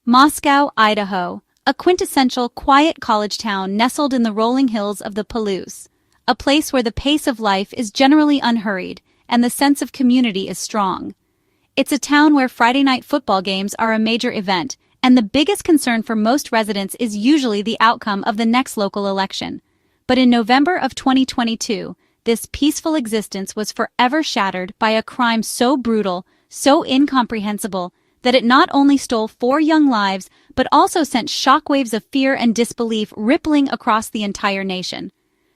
Moscow, Idaho, a quintessential quiet college town nestled in the rolling hills of the Palouse, a place where the pace of life is generally unhurried and the sense of community is strong. It's a town where Friday night football games are a major event, and the biggest concern for most residents is usually the outcome of the next local election. But in November of 2022, this peaceful existence was forever shattered by a crime so brutal, so incomprehensible, that it not only stole 4 young lives, but also sent shockwaves of fear and disbelief rippling across the entire nation.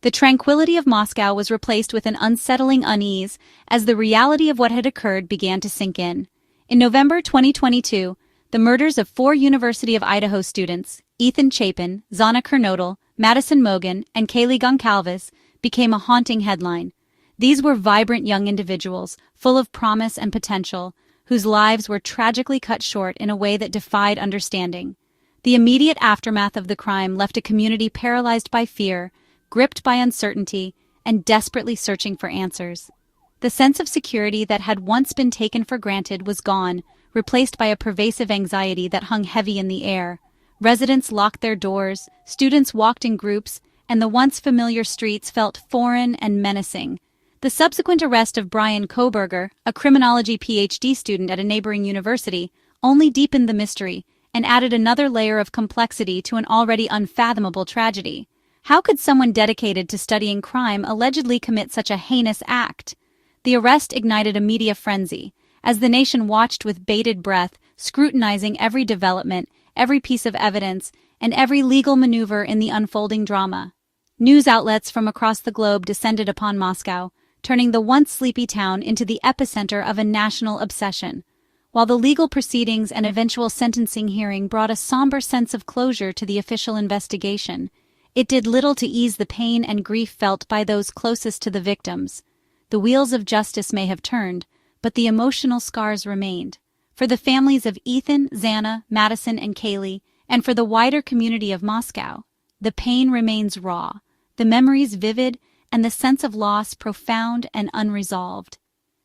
The tranquility of Moscow was replaced with an unsettling unease as the reality of what had occurred began to sink in. In November 2022, the murders of 4 University of Idaho students, Ethan Chapin, xanakernodle, madisonmogenidaho, and kayleegoncalves, became a haunting headline. These were vibrant young individuals, full of promise and potential, whose lives were tragically cut short in a way that defied understanding. The immediate aftermath of the crime left a community paralyzed by fear, gripped by uncertainty, and desperately searching for answers. The sense of security that had once been taken for granted was gone, replaced by a pervasive anxiety that hung heavy in the air. Residents locked their doors, students walked in groups, and the once familiar streets felt foreign and menacing. The subsequent arrest of Bryan Kohberger, a criminology PhD student at a neighboring university, only deepened the mystery and added another layer of complexity to an already unfathomable tragedy. How could someone dedicated to studying crime allegedly commit such a heinous act? The arrest ignited a media frenzy, as the nation watched with bated breath, scrutinizing every development, every piece of evidence, and every legal maneuver in the unfolding drama. News outlets from across the globe descended upon Moscow, turning the once sleepy town into the epicenter of a national obsession. While the legal proceedings and eventual sentencing hearing brought a somber sense of closure to the official investigation, it did little to ease the pain and grief felt by those closest to the victims. The wheels of justice may have turned, but the emotional scars remained. For the families of Ethan, Xana, Madison, and Kaylee, and for the wider community of Moscow, the pain remains raw, the memories vivid, and the sense of loss profound and unresolved.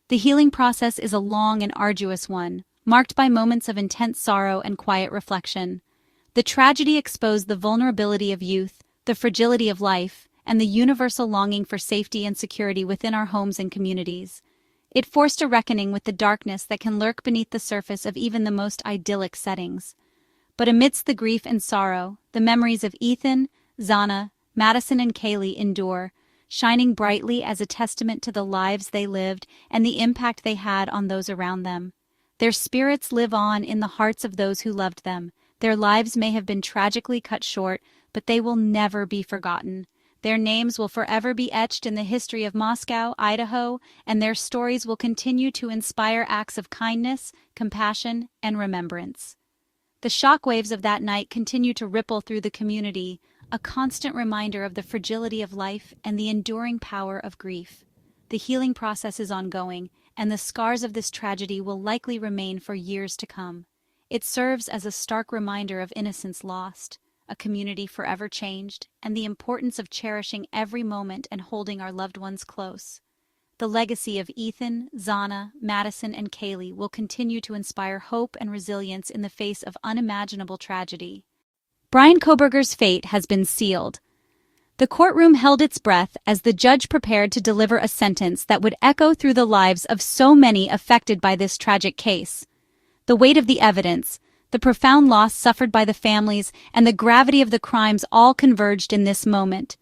The healing process is a long and arduous one, marked by moments of intense sorrow and quiet reflection. The tragedy exposed the vulnerability of youth, the fragility of life, and the universal longing for safety and security within our homes and communities. It forced a reckoning with the darkness that can lurk beneath the surface of even the most idyllic settings. But amidst the grief and sorrow, the memories of Ethan, Xana, Madison, and Kaylee endure, shining brightly as a testament to the lives they lived and the impact they had on those around them. Their spirits live on in the hearts of those who loved them. Their lives may have been tragically cut short, but they will never be forgotten. Their names will forever be etched in the history of Moscow, Idaho, and their stories will continue to inspire acts of kindness, compassion, and remembrance. The shockwaves of that night continue to ripple through the community, a constant reminder of the fragility of life and the enduring power of grief. The healing process is ongoing, and the scars of this tragedy will likely remain for years to come. It serves as a stark reminder of innocence lost, a community forever changed, and the importance of cherishing every moment and holding our loved ones close. The legacy of Ethan, Xana, Madison, and Kaylee will continue to inspire hope and resilience in the face of unimaginable tragedy. Bryan Kohberger's fate has been sealed. The courtroom held its breath as the judge prepared to deliver a sentence that would echo through the lives of so many affected by this tragic case. The weight of the evidence, the profound loss suffered by the families, and the gravity of the crimes all converged in this moment.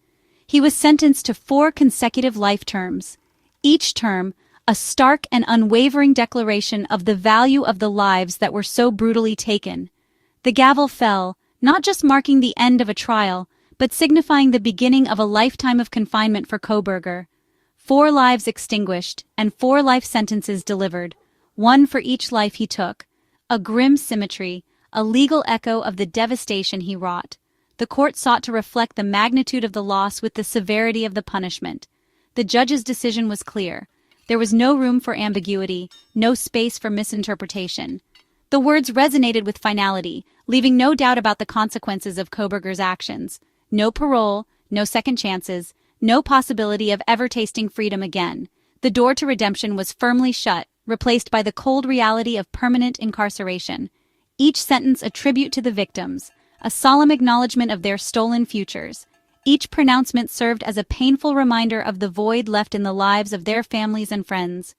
He was sentenced to 4 consecutive life terms. Each term, a stark and unwavering declaration of the value of the lives that were so brutally taken. The gavel fell, not just marking the end of a trial, but signifying the beginning of a lifetime of confinement for Kohberger. 4 lives extinguished and 4 life sentences delivered, 1 for each life he took. A grim symmetry, a legal echo of the devastation he wrought. The court sought to reflect the magnitude of the loss with the severity of the punishment. The judge's decision was clear. There was no room for ambiguity, no space for misinterpretation. The words resonated with finality, leaving no doubt about the consequences of Kohberger's actions. No parole, no second chances, no possibility of ever tasting freedom again. The door to redemption was firmly shut, replaced by the cold reality of permanent incarceration. each sentence a tribute to the victims, a solemn acknowledgement of their stolen futures. Each pronouncement served as a painful reminder of the void left in the lives of their families and friends.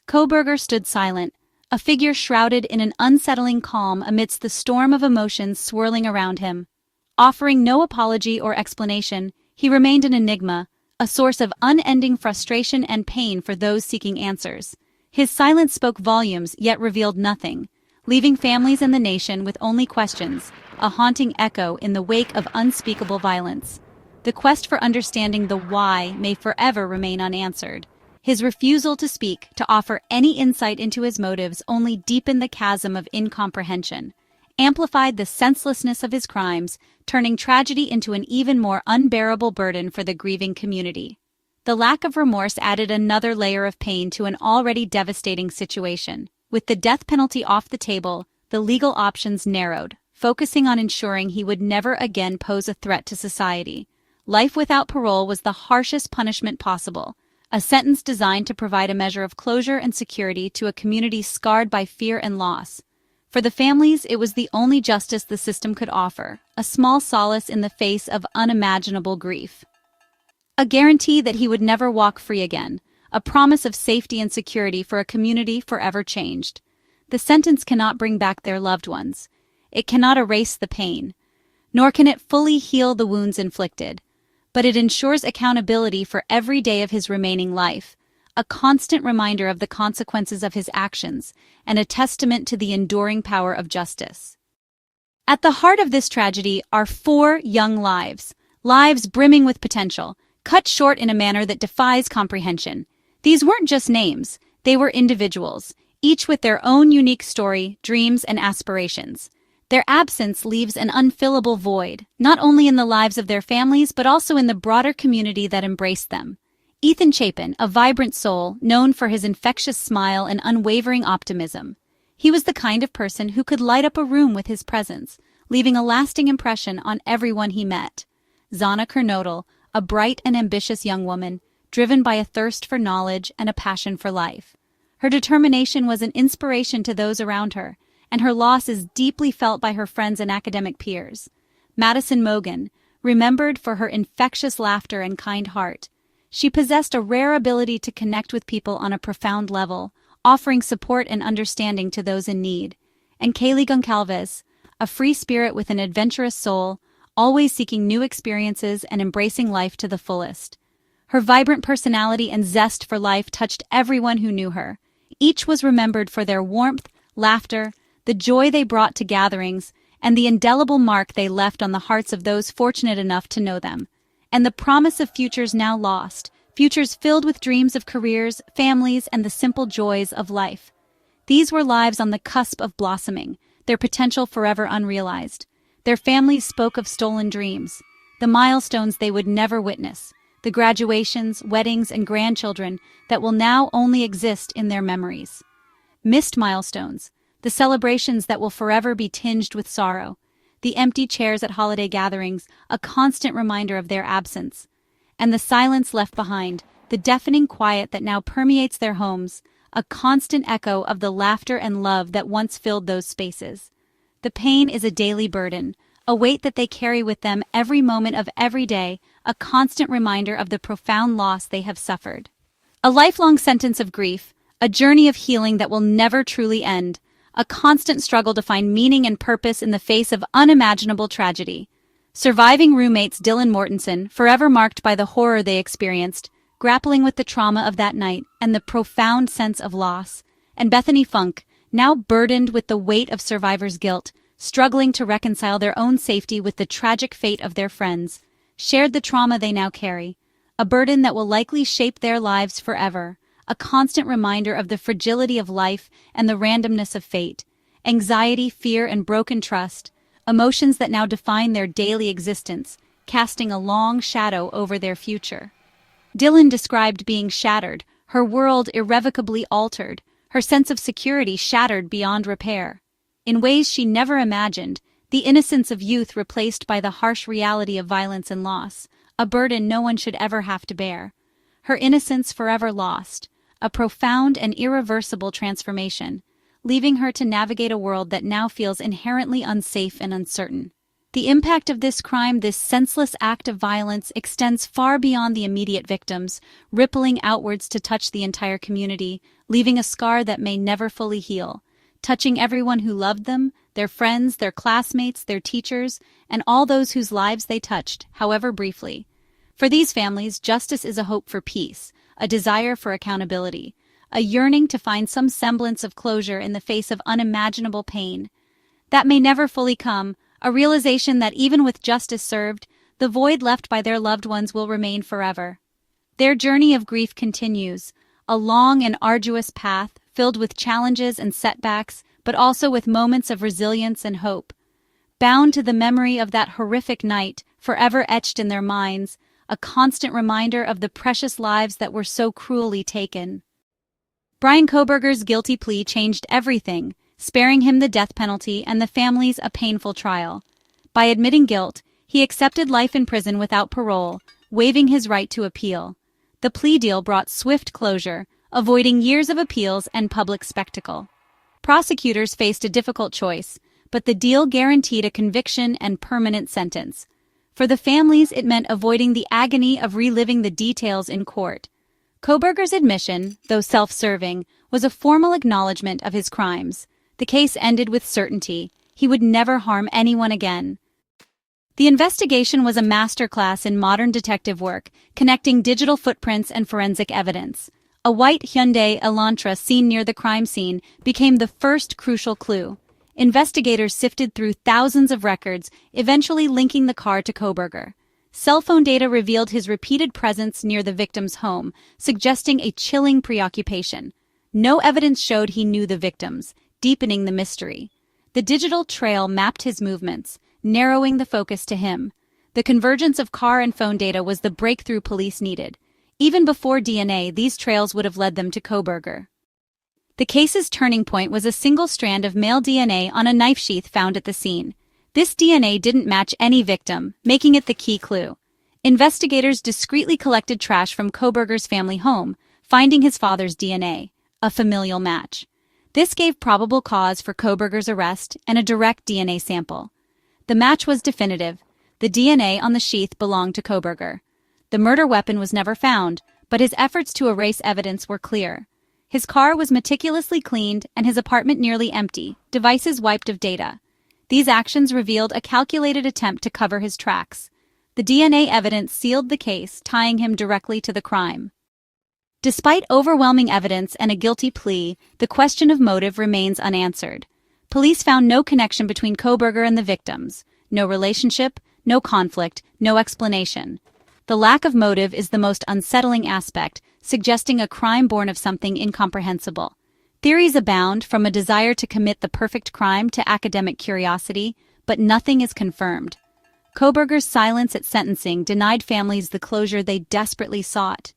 Kohberger stood silent, a figure shrouded in an unsettling calm amidst the storm of emotions swirling around him. Offering no apology or explanation, he remained an enigma, a source of unending frustration and pain for those seeking answers. His silence spoke volumes yet revealed nothing, leaving families and the nation with only questions, a haunting echo in the wake of unspeakable violence. The quest for understanding the why may forever remain unanswered. His refusal to speak, to offer any insight into his motives, only deepened the chasm of incomprehension, amplified the senselessness of his crimes, turning tragedy into an even more unbearable burden for the grieving community. The lack of remorse added another layer of pain to an already devastating situation. With the death penalty off the table, the legal options narrowed, focusing on ensuring he would never again pose a threat to society. Life without parole was the harshest punishment possible, a sentence designed to provide a measure of closure and security to a community scarred by fear and loss. For the families, it was the only justice the system could offer, a small solace in the face of unimaginable grief. A guarantee that he would never walk free again, a promise of safety and security for a community forever changed. The sentence cannot bring back their loved ones. It cannot erase the pain, nor can it fully heal the wounds inflicted. But it ensures accountability for every day of his remaining life, a constant reminder of the consequences of his actions, and a testament to the enduring power of justice. At the heart of this tragedy are 4 young lives, lives brimming with potential, cut short in a manner that defies comprehension. These weren't just names, they were individuals, each with their own unique story, dreams, and aspirations. Their absence leaves an unfillable void, not only in the lives of their families but also in the broader community that embraced them. Ethan Chapin, a vibrant soul, known for his infectious smile and unwavering optimism. He was the kind of person who could light up a room with his presence, leaving a lasting impression on everyone he met. Xanakernodle, a bright and ambitious young woman, driven by a thirst for knowledge and a passion for life. Her determination was an inspiration to those around her, and her loss is deeply felt by her friends and academic peers. Madisonmogen, remembered for her infectious laughter and kind heart. She possessed a rare ability to connect with people on a profound level, offering support and understanding to those in need. And Kayleegoncalves, a free spirit with an adventurous soul, always seeking new experiences and embracing life to the fullest. Her vibrant personality and zest for life touched everyone who knew her. Each was remembered for their warmth, laughter, the joy they brought to gatherings, and the indelible mark they left on the hearts of those fortunate enough to know them. And the promise of futures now lost, futures filled with dreams of careers, families, and the simple joys of life. These were lives on the cusp of blossoming, their potential forever unrealized. Their families spoke of stolen dreams, the milestones they would never witness, the graduations, weddings, and grandchildren that will now only exist in their memories. Missed milestones, the celebrations that will forever be tinged with sorrow, the empty chairs at holiday gatherings, a constant reminder of their absence, and the silence left behind, the deafening quiet that now permeates their homes, a constant echo of the laughter and love that once filled those spaces. The pain is a daily burden, a weight that they carry with them every moment of every day, a constant reminder of the profound loss they have suffered. A lifelong sentence of grief, a journey of healing that will never truly end, a constant struggle to find meaning and purpose in the face of unimaginable tragedy. Surviving roommates Dylanmortensen, forever marked by the horror they experienced, grappling with the trauma of that night and the profound sense of loss, and Bethanyfunke, now burdened with the weight of survivor's guilt, struggling to reconcile their own safety with the tragic fate of their friends, shared the trauma they now carry, a burden that will likely shape their lives forever. A constant reminder of the fragility of life and the randomness of fate, anxiety, fear, and broken trust, emotions that now define their daily existence, casting a long shadow over their future. Dylan described being shattered, her world irrevocably altered, her sense of security shattered beyond repair. In ways she never imagined, the innocence of youth replaced by the harsh reality of violence and loss, a burden no one should ever have to bear. Her innocence forever lost, a profound and irreversible transformation, leaving her to navigate a world that now feels inherently unsafe and uncertain. The impact of this crime, this senseless act of violence, extends far beyond the immediate victims, rippling outwards to touch the entire community, leaving a scar that may never fully heal, touching everyone who loved them, their friends, their classmates, their teachers, and all those whose lives they touched, however briefly. For these families, justice is a hope for peace, a desire for accountability, a yearning to find some semblance of closure in the face of unimaginable pain. That may never fully come, a realization that even with justice served, the void left by their loved ones will remain forever. Their journey of grief continues, a long and arduous path filled with challenges and setbacks, but also with moments of resilience and hope. Bound to the memory of that horrific night, forever etched in their minds, a constant reminder of the precious lives that were so cruelly taken. Bryan Kohberger's guilty plea changed everything, sparing him the death penalty and the families a painful trial. By admitting guilt, he accepted life in prison without parole, waiving his right to appeal. The plea deal brought swift closure, avoiding years of appeals and public spectacle. Prosecutors faced a difficult choice, but the deal guaranteed a conviction and permanent sentence. For the families, it meant avoiding the agony of reliving the details in court. Kohberger's admission, though self-serving, was a formal acknowledgement of his crimes. The case ended with certainty. He would never harm anyone again. The investigation was a masterclass in modern detective work, connecting digital footprints and forensic evidence. A white Hyundai Elantra seen near the crime scene became the first crucial clue. Investigators sifted through thousands of records, eventually linking the car to Kohberger. Cell phone data revealed his repeated presence near the victim's home, suggesting a chilling preoccupation. No evidence showed he knew the victims, deepening the mystery. The digital trail mapped his movements, narrowing the focus to him. The convergence of car and phone data was the breakthrough police needed. Even before DNA, these trails would have led them to Kohberger. The case's turning point was a single strand of male DNA on a knife sheath found at the scene. This DNA didn't match any victim, making it the key clue. Investigators discreetly collected trash from Kohberger's family home, finding his father's DNA, a familial match. This gave probable cause for Kohberger's arrest and a direct DNA sample. The match was definitive. The DNA on the sheath belonged to Kohberger. The murder weapon was never found, but his efforts to erase evidence were clear. His car was meticulously cleaned and his apartment nearly empty, devices wiped of data. These actions revealed a calculated attempt to cover his tracks. The DNA evidence sealed the case, tying him directly to the crime. Despite overwhelming evidence and a guilty plea, the question of motive remains unanswered. Police found no connection between Kohberger and the victims. No relationship, no conflict, no explanation. The lack of motive is the most unsettling aspect, suggesting a crime born of something incomprehensible. Theories abound, from a desire to commit the perfect crime to academic curiosity, but nothing is confirmed. Kohberger's silence at sentencing denied families the closure they desperately sought.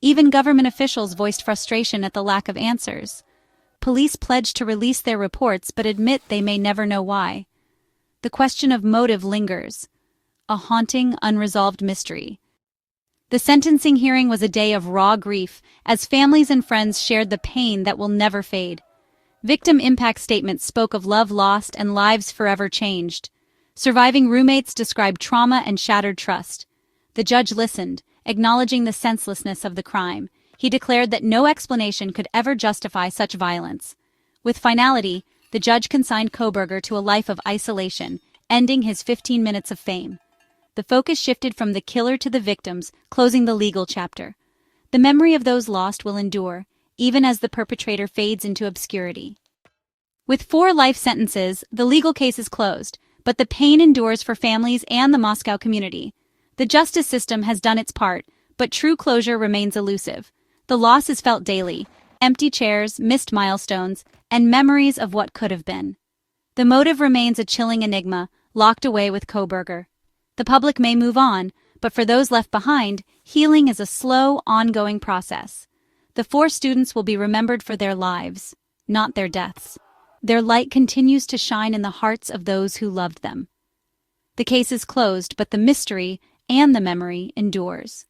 Even government officials voiced frustration at the lack of answers. Police pledged to release their reports but admit they may never know why. The question of motive lingers, a haunting, unresolved mystery. The sentencing hearing was a day of raw grief, as families and friends shared the pain that will never fade. Victim impact statements spoke of love lost and lives forever changed. Surviving roommates described trauma and shattered trust. The judge listened, acknowledging the senselessness of the crime. He declared that no explanation could ever justify such violence. With finality, the judge consigned Kohberger to a life of isolation, ending his 15 minutes of fame. The focus shifted from the killer to the victims, closing the legal chapter. The memory of those lost will endure, even as the perpetrator fades into obscurity. With 4 life sentences, the legal case is closed, but the pain endures for families and the Moscow community. The justice system has done its part, but true closure remains elusive. The loss is felt daily: empty chairs, missed milestones, and memories of what could have been. The motive remains a chilling enigma, locked away with Kohberger. The public may move on, but for those left behind, healing is a slow, ongoing process. The 4 students will be remembered for their lives, not their deaths. Their light continues to shine in the hearts of those who loved them. The case is closed, but the mystery and the memory endures.